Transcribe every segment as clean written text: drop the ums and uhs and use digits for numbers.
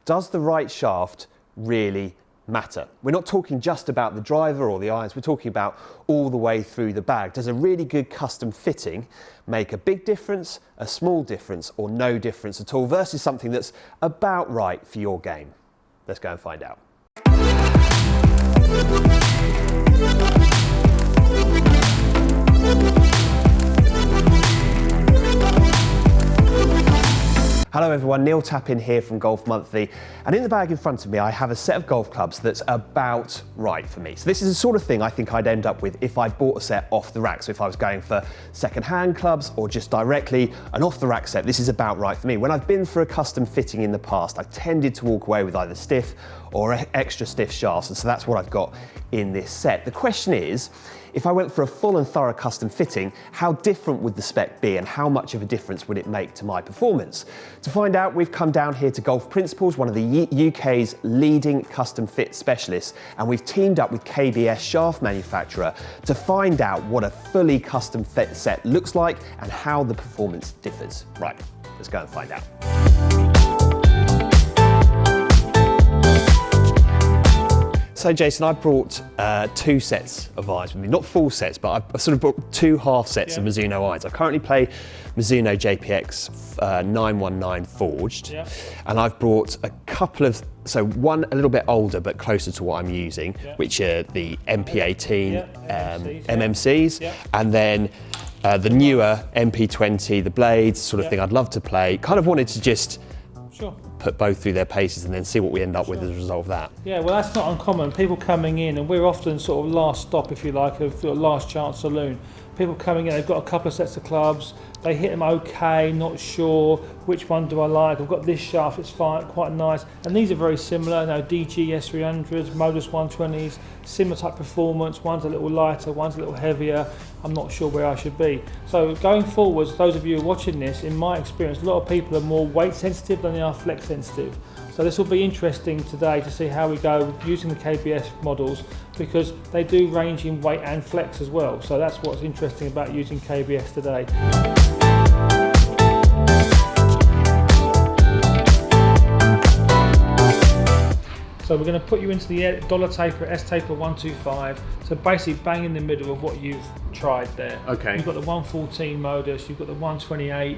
does the right shaft really matter? We're not talking just about the driver or the irons, we're talking about all the way through the bag. Does a really good custom fitting make a big difference, a small difference, or no difference at all, versus something that's about right for your game? Let's go and find out. Hello everyone, Neil Tappin here from Golf Monthly, and in the bag in front of me I have a set of golf clubs that's about right for me. So this is the sort of thing I think I'd end up with if I bought a set off the rack. So if I was going for second-hand clubs or just directly an off-the-rack set, this is about right for me. When I've been for a custom fitting in the past, I've tended to walk away with either stiff or extra stiff shafts, and so that's what I've got in this set. The question is, if I went for a full and thorough custom fitting, how different would the spec be and how much of a difference would it make to my performance? To find out, we've come down here to Golf Principles, one of the UK's leading custom fit specialists, and we've teamed up with KBS shaft manufacturer to find out what a fully custom fit set looks like and how the performance differs. Right, let's go and find out. So Jason, I brought 2 sets of irons with me, not full sets, but I've sort of brought 2 half sets of Mizuno irons. I currently play Mizuno JPX 919 forged, and I've brought a couple of, so one a little bit older but closer to what I'm using, which are the MP18 MMCs, and then the newer MP20, the blades, sort of thing I'd love to play. Kind of wanted to just put both through their paces and then see what we end up with as a result of that. Yeah, well that's not uncommon. People coming in, and we're often sort of last stop, if you like, of last chance saloon. People coming in, they've got a couple of sets of clubs, they hit them okay, not sure, which one do I like? I've got this shaft, it's fine, quite nice. And these are very similar, DG S300s, Modus 120s, similar type performance, one's a little lighter, one's a little heavier. I'm not sure where I should be. So going forwards, those of you watching this, in my experience, a lot of people are more weight sensitive than they are flex sensitive. So this will be interesting today to see how we go using the KBS models, because they do range in weight and flex as well. So that's what's interesting about using KBS today. So we're going to put you into the dollar taper, S-Taper 125. So basically bang in the middle of what you've tried there. Okay. You've got the 114 Modus, you've got the 128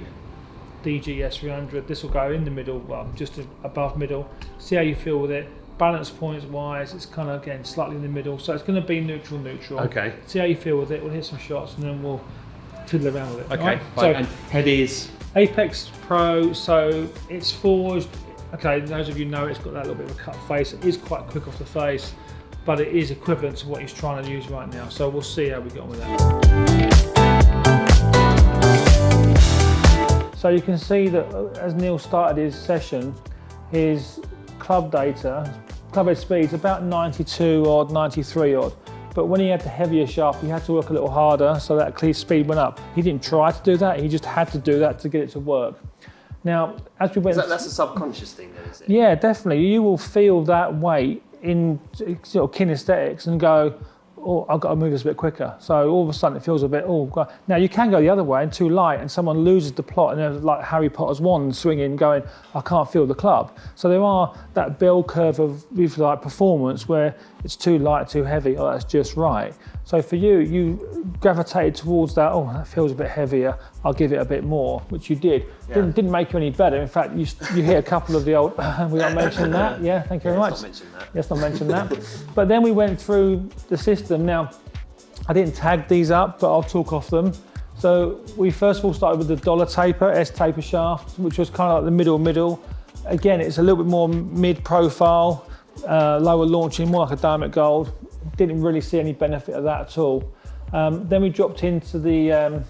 DG S300. This will go in the middle, well, just above middle. See how you feel with it. Balance points wise, it's kind of, again, slightly in the middle. So it's going to be neutral. Okay. See how you feel with it. We'll hit some shots and then we'll fiddle around with it. Okay. Right? So, and head is? Apex Pro, so it's forged. Okay, those of you know it's got that little bit of a cut face. It is quite quick off the face, but it is equivalent to what he's trying to use right now. So we'll see how we get on with that. So you can see that as Neil started his session, his club data, club head speed's about 92 odd, 93 odd. But when he had the heavier shaft, he had to work a little harder, so that clear speed went up. He didn't try to do that, he just had to do that to get it to work. Now, as we went... That's a subconscious thing then, is it? Yeah, definitely. You will feel that weight in sort of kinesthetics and go, oh, I've got to move this a bit quicker. So all of a sudden it feels a bit, oh, God. Now you can go the other way and too light and someone loses the plot and there's like Harry Potter's wand swinging going, I can't feel the club. So there are that bell curve of, if you like, performance where it's too light, too heavy, oh, that's just right. So for you, you gravitated towards that, oh, that feels a bit heavier, I'll give it a bit more, which you did. Yeah. Didn't make you any better. In fact, you hit a couple of the old, we don't mention that. Yeah, thank you very much. Let's not mention that. But then we went through the system. Now, I didn't tag these up, but I'll talk off them. So we first of all started with the dollar taper, S-Taper shaft, which was kind of like the middle. Again, it's a little bit more mid-profile, lower launching, more like a diamond gold. Didn't really see any benefit of that at all. Then we dropped into the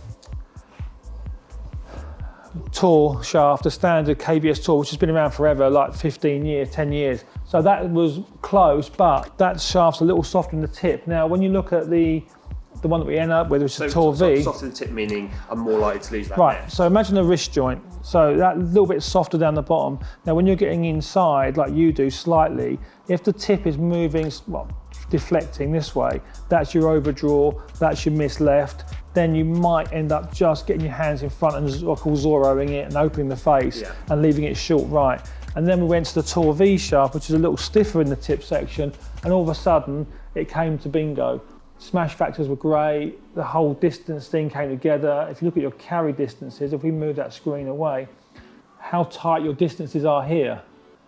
Tour shaft, the standard KBS Tour, which has been around forever, like 15 years, 10 years. So that was close, but that shaft's a little softer in the tip. Now, when you look at the one that we end up with, which is a Tour V. Softer in the tip meaning I'm more likely to lose that. Right, so imagine a wrist joint. So that little bit softer down the bottom. Now, when you're getting inside, like you do slightly, if the tip is moving, well, deflecting this way, that's your overdraw, that's your miss left, then you might end up just getting your hands in front and what I call Zorroing it and opening the face and leaving it short right. And then we went to the Tour V shaft, which is a little stiffer in the tip section, and all of a sudden it came to bingo. Smash factors were great, the whole distance thing came together. If you look at your carry distances, if we move that screen away, how tight your distances are here.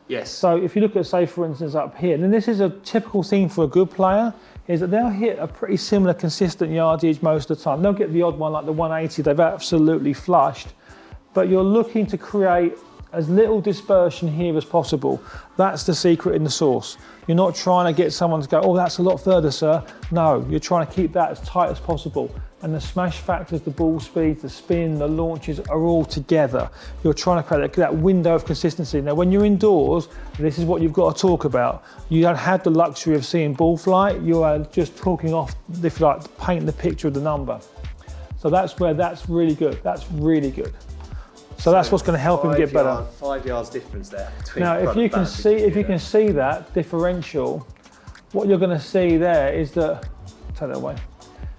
Yes. So if you look at, say for instance up here, then this is a typical thing for a good player, is that they'll hit a pretty similar consistent yardage most of the time. They'll get the odd one like the 180 they've absolutely flushed, but you're looking to create as little dispersion here as possible. That's the secret in the sauce. You're not trying to get someone to go, oh, that's a lot further, sir. No, you're trying to keep that as tight as possible. And the smash factors, the ball speeds, the spin, the launches are all together. You're trying to create that window of consistency. Now, when you're indoors, this is what you've got to talk about. You don't have the luxury of seeing ball flight. You are just talking off, if you like, painting the picture of the number. So that's where that's really good. That's really good. So that's what's going to help him get better. 5 yards difference there between now, if you can see that differential, what you're going to see there is that, take that away,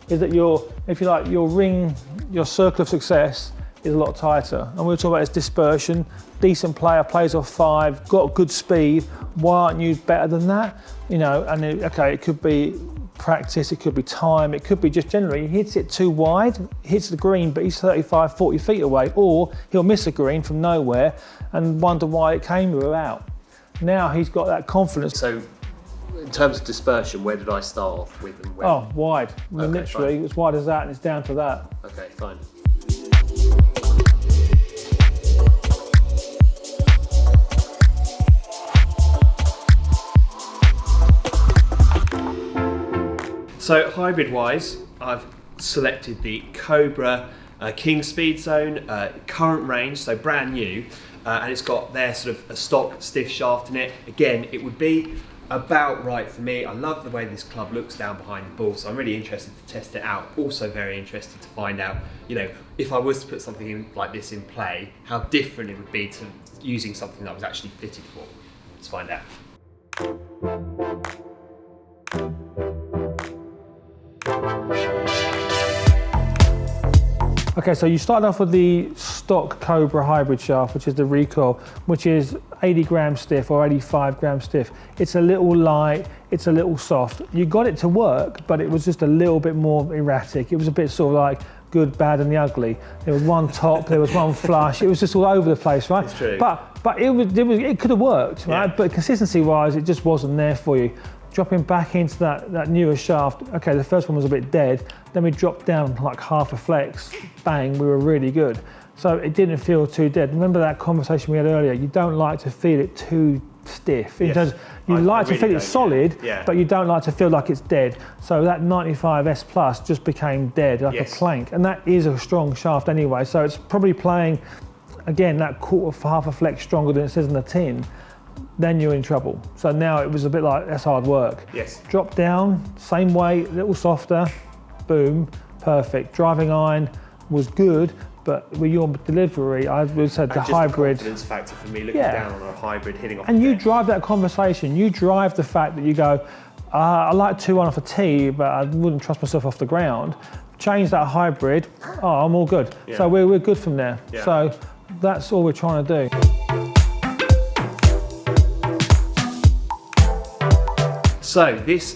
is that your, if you like, your ring, your circle of success is a lot tighter. And we're talking about his dispersion. Decent player, plays off 5, got good speed. Why aren't you better than that? You know, and okay, it could be practice, it could be time, it could be just generally he hits it too wide, hits the green, but he's 35, 40 feet away, or he'll miss a green from nowhere and wonder why it came out. Now he's got that confidence. So in terms of dispersion, where did I start off with and when? Oh, wide. I mean, Okay, literally, fine. as wide as that, and it's down to that. Okay, fine. So hybrid-wise, I've selected the Cobra King Speed Zone, current range, so brand new, and it's got their sort of a stock stiff shaft in it. Again, it would be about right for me. I love the way this club looks down behind the ball, so I'm really interested to test it out. Also very interested to find out, you know, if I was to put something in like this in play, how different it would be to using something that was actually fitted for. Let's find out. Okay, so you started off with the stock Cobra hybrid shaft, which is the recoil, which is 80 grams stiff or 85 grams stiff. It's a little light, it's a little soft. You got it to work, but it was just a little bit more erratic. It was a bit sort of like good, bad and the ugly. There was one top, there was one flush. It was just all over the place, right? It's true. But it could have worked, right? Yeah. But consistency-wise, it just wasn't there for you. Dropping back into that newer shaft, okay, the first one was a bit dead, then we dropped down like half a flex, bang, we were really good. So it didn't feel too dead. Remember that conversation we had earlier, you don't like to feel it too stiff. Yes. You like to really feel it solid, yeah. but you don't like to feel like it's dead. So that 95S Plus just became dead, like Yes. a plank, and that is a strong shaft anyway, so it's probably playing, again, that quarter, half a flex stronger than it says in the tin. Then you're in trouble. So now it was a bit like, that's hard work. Yes. Drop down, same weight, a little softer, boom, perfect. Driving iron was good, but with your delivery, I would say the just hybrid. The confidence factor for me looking Yeah. down on a hybrid hitting off. And the you deck. drive that conversation, you drive the fact that you go, I like 2-1 off a tee, but I wouldn't trust myself off the ground. Change that hybrid, oh, I'm all good. Yeah. So we're good from there. Yeah. So that's all we're trying to do. So this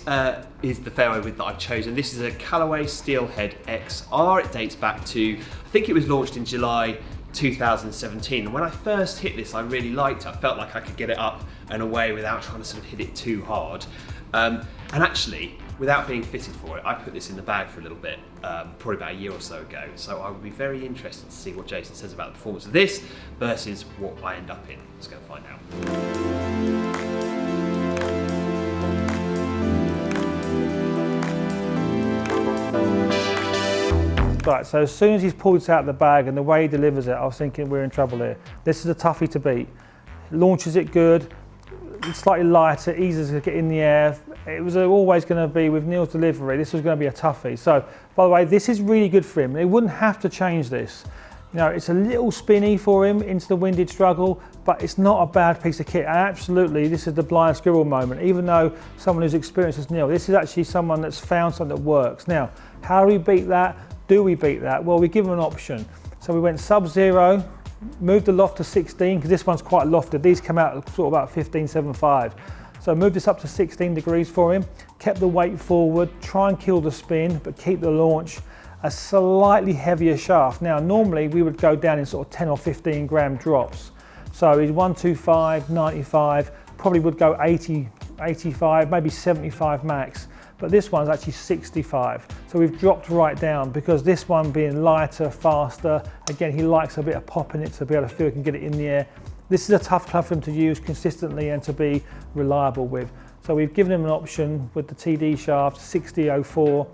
is the fairway wood that I've chosen. This is a Callaway Steelhead XR. It dates back to, I think it was launched in July 2017. And when I first hit this, I really liked it. I felt like I could get it up and away without trying to sort of hit it too hard. And actually, without being fitted for it, I put this in the bag for a little bit, probably about a year or so ago. So I would be very interested to see what Jason says about the performance of this versus what I end up in. Let's go find out. Right, so as soon as he's pulled it out of the bag and the way he delivers it, I was thinking we're in trouble here. This is a toughie to beat. Launches it good, it's slightly lighter, easier to get in the air. It was always going to be, with Neil's delivery, this was going to be a toughie. So, by the way, this is really good for him. They wouldn't have to change this. You know, it's a little spinny for him into the winded struggle, but it's not a bad piece of kit. And absolutely, this is the blind squirrel moment. Even though someone who's experienced as Neil, this is actually someone that's found something that works. Now, how do we beat that? Do we beat that? Well, we give him an option. So we went sub-zero, moved the loft to 16, because this one's quite lofted. These come out sort of about 15.75. So moved this up to 16 degrees for him, kept the weight forward, try and kill the spin, but keep the launch. A slightly heavier shaft. Now, normally we would go down in sort of 10 or 15 gram drops. So he's 125, 95, probably would go 80, 85, maybe 75 max. But this one's actually 65. So we've dropped right down because this one being lighter, faster, again, he likes a bit of pop in it to be able to feel he can get it in the air. This is a tough club for him to use consistently and to be reliable with. So we've given him an option with the TD shaft, 6004,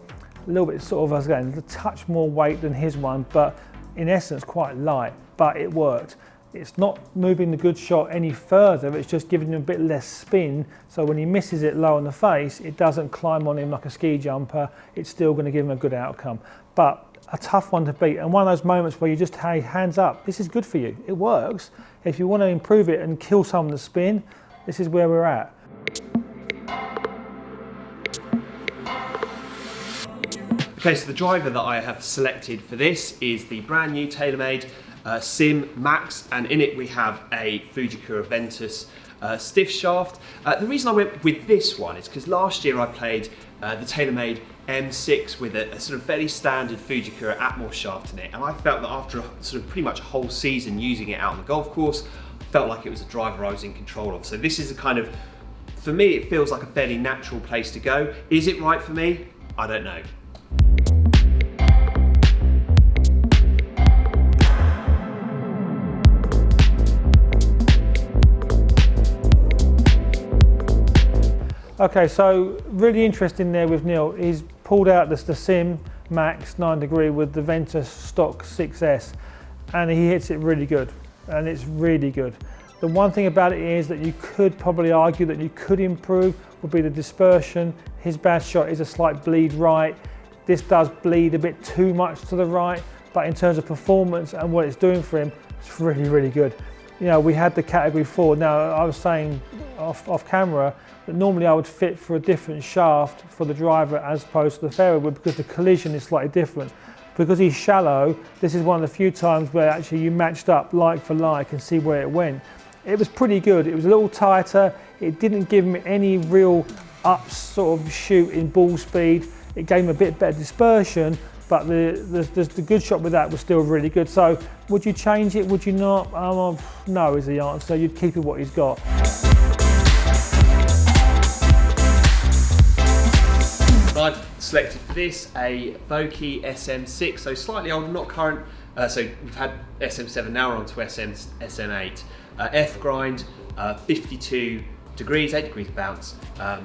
a little bit sort of, again, a touch more weight than his one, but in essence quite light, but it worked. It's not moving the good shot any further, it's just giving him a bit less spin, so when he misses it low on the face, it doesn't climb on him like a ski jumper, it's still going to give him a good outcome. But a tough one to beat, and one of those moments where you just, hey, hands up, this is good for you, it works. If you want to improve it and kill some of the spin, this is where we're at. Okay, so the driver that I have selected for this is the brand new TaylorMade Sim Max, and in it we have a Fujikura Ventus stiff shaft. The reason I went with this one is because last year I played the TaylorMade M6 with a sort of fairly standard Fujikura Atmos shaft in it, and I felt that after sort of pretty much a whole season using it out on the golf course, felt like it was a driver I was in control of. So this is a kind of, for me, it feels like a fairly natural place to go. Is it right for me? I don't know. Okay, so really interesting there with Neil. He's pulled out the Sim Max 9 degree with the Ventus stock 6S, and he hits it really good, and it's really good. The one thing about it is that you could probably argue that you could improve would be the dispersion. His bad shot is a slight bleed right. This does bleed a bit too much to the right, but in terms of performance and what it's doing for him, it's really, really good. You know, we had the category 4. Now, I was saying off camera that normally I would fit for a different shaft for the driver as opposed to the fairway wood because the collision is slightly different. Because he's shallow, this is one of the few times where actually you matched up like for like and see where it went. It was pretty good. It was a little tighter. It didn't give him any real up sort of shoot in ball speed. It gave him a bit better dispersion, but the good shot with that was still really good. So would you change it? Would you not? No is the answer. You'd keep it what he's got. I've selected for this a Vokey SM6, so slightly older, not current. So we've had SM7, now we're on to SM8. F grind, 52 degrees, 8 degrees bounce.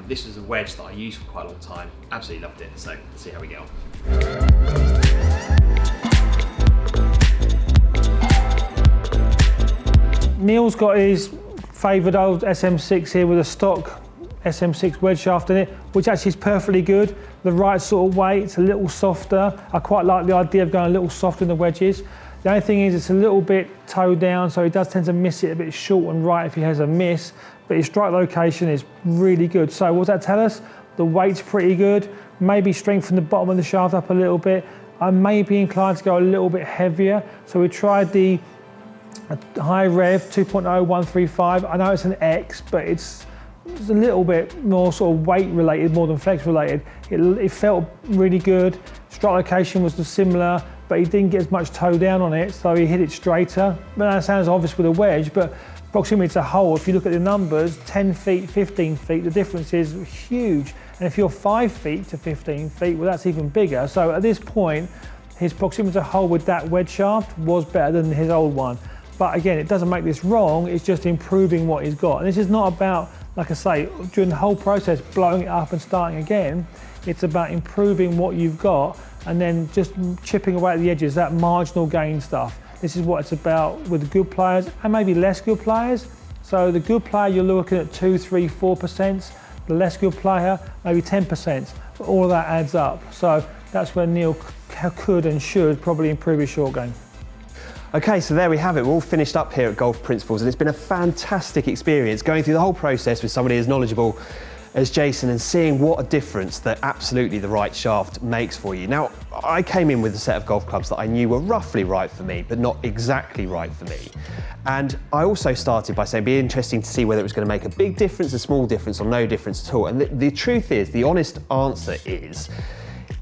This was a wedge that I used for quite a long time. Absolutely loved it, so let's see how we get on. Neil's got his favoured old SM6 here with a stock SM6 wedge shaft in it, which actually is perfectly good. The right sort of weight, it's a little softer. I quite like the idea of going a little softer in the wedges. The only thing is it's a little bit toe down, so he does tend to miss it a bit short and right if he has a miss, but his strike location is really good. So what does that tell us? The weight's pretty good, maybe strengthen the bottom of the shaft up a little bit. I may be inclined to go a little bit heavier, so we tried the high rev 2.0135. I know it's an X, but it's a little bit more sort of weight related more than flex related. It felt really good. Strike location was similar, but he didn't get as much toe down on it, so he hit it straighter. But that sounds obvious with a wedge, but proximity to hole, if you look at the numbers, 10 feet, 15 feet, the difference is huge. And if you're 5 feet to 15 feet, well, that's even bigger. So at this point, his proximity to hole with that wedge shaft was better than his old one. But again, it doesn't make this wrong, it's just improving what he's got. And this is not about, like I say, during the whole process, blowing it up and starting again. It's about improving what you've got and then just chipping away at the edges, that marginal gain stuff. This is what it's about with the good players and maybe less good players. So the good player, you're looking at 2, 3, 4%. The less good player, maybe 10%. But all of that adds up. So that's where Neil could and should probably improve his short game. Okay, so there we have it. We're all finished up here at Golf Principles, and it's been a fantastic experience going through the whole process with somebody as knowledgeable as Jason and seeing what a difference that absolutely the right shaft makes for you. Now, I came in with a set of golf clubs that I knew were roughly right for me, but not exactly right for me. And I also started by saying it'd be interesting to see whether it was going to make a big difference, a small difference, or no difference at all. And the truth is, the honest answer is,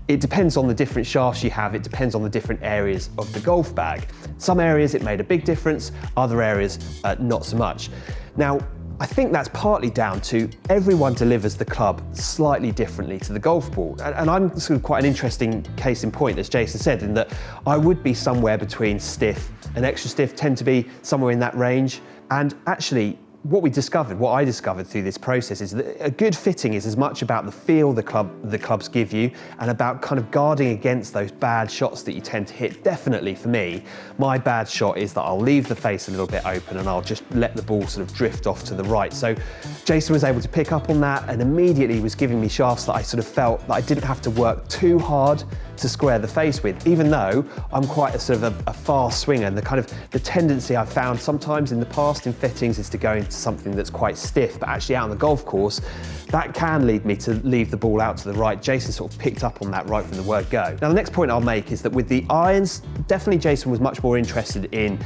it depends on the different shafts you have, it depends on the different areas of the golf bag. Some areas it made a big difference, other areas not so much. Now, I think that's partly down to everyone delivers the club slightly differently to the golf ball. And I'm sort of quite an interesting case in point, as Jason said, in that I would be somewhere between stiff and extra stiff, tend to be somewhere in that range. And actually, what I discovered through this process is that a good fitting is as much about the feel the clubs give you and about kind of guarding against those bad shots that you tend to hit. Definitely for me, my bad shot is that I'll leave the face a little bit open and I'll just let the ball sort of drift off to the right. So Jason was able to pick up on that and immediately was giving me shafts that I sort of felt that I didn't have to work too hard to square the face with, even though I'm quite a sort of a fast swinger. And the tendency I've found sometimes in the past in fittings is to go into something that's quite stiff, but actually out on the golf course, that can lead me to leave the ball out to the right. Jason sort of picked up on that right from the word go. Now, the next point I'll make is that with the irons, definitely Jason was much more interested in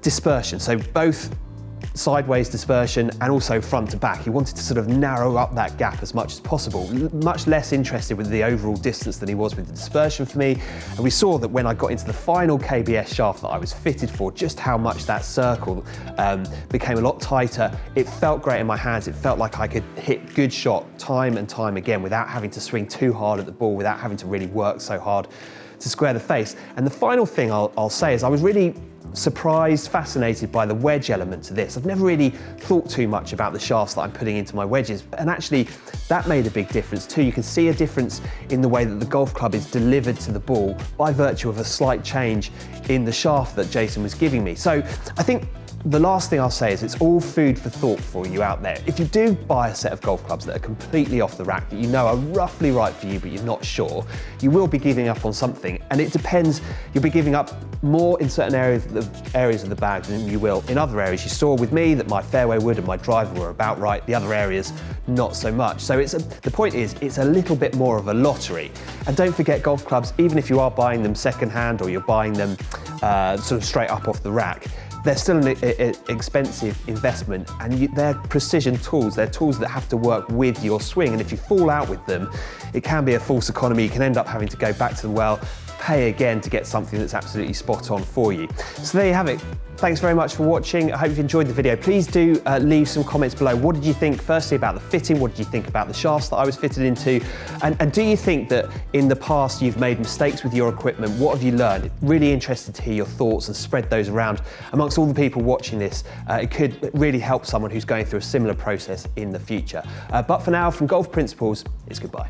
dispersion. So both sideways dispersion and also front to back. He wanted to sort of narrow up that gap as much as possible. Much less interested with the overall distance than he was with the dispersion for me. And we saw that when I got into the final KBS shaft that I was fitted for, just how much that circle became a lot tighter. It felt great in my hands. It felt like I could hit good shot time and time again without having to swing too hard at the ball, without having to really work so hard to square the face. And the final thing I'll say is I was really surprised, fascinated by the wedge element to this. I've never really thought too much about the shafts that I'm putting into my wedges, and actually that made a big difference too. You can see a difference in the way that the golf club is delivered to the ball by virtue of a slight change in the shaft that Jason was giving me. So I think the last thing I'll say is it's all food for thought for you out there. If you do buy a set of golf clubs that are completely off the rack, that you know are roughly right for you, but you're not sure, you will be giving up on something. And it depends, you'll be giving up more in certain areas of the bag than you will in other areas. You saw with me that my fairway wood and my driver were about right, the other areas not so much. So the point is, it's a little bit more of a lottery. And don't forget, golf clubs, even if you are buying them secondhand or you're buying them sort of straight up off the rack, they're still an expensive investment, and they're precision tools. They're tools that have to work with your swing, and if you fall out with them, it can be a false economy. You can end up having to go back to the well, pay again to get something that's absolutely spot on for you. So there you have it. Thanks very much for watching. I hope you've enjoyed the video. Please do leave some comments below. What did you think, firstly, about the fitting? What did you think about the shafts that I was fitted into? And do you think that in the past you've made mistakes with your equipment? What have you learned? Really interested to hear your thoughts and spread those around amongst all the people watching this. It could really help someone who's going through a similar process in the future. But for now, from Golf Principles, it's goodbye.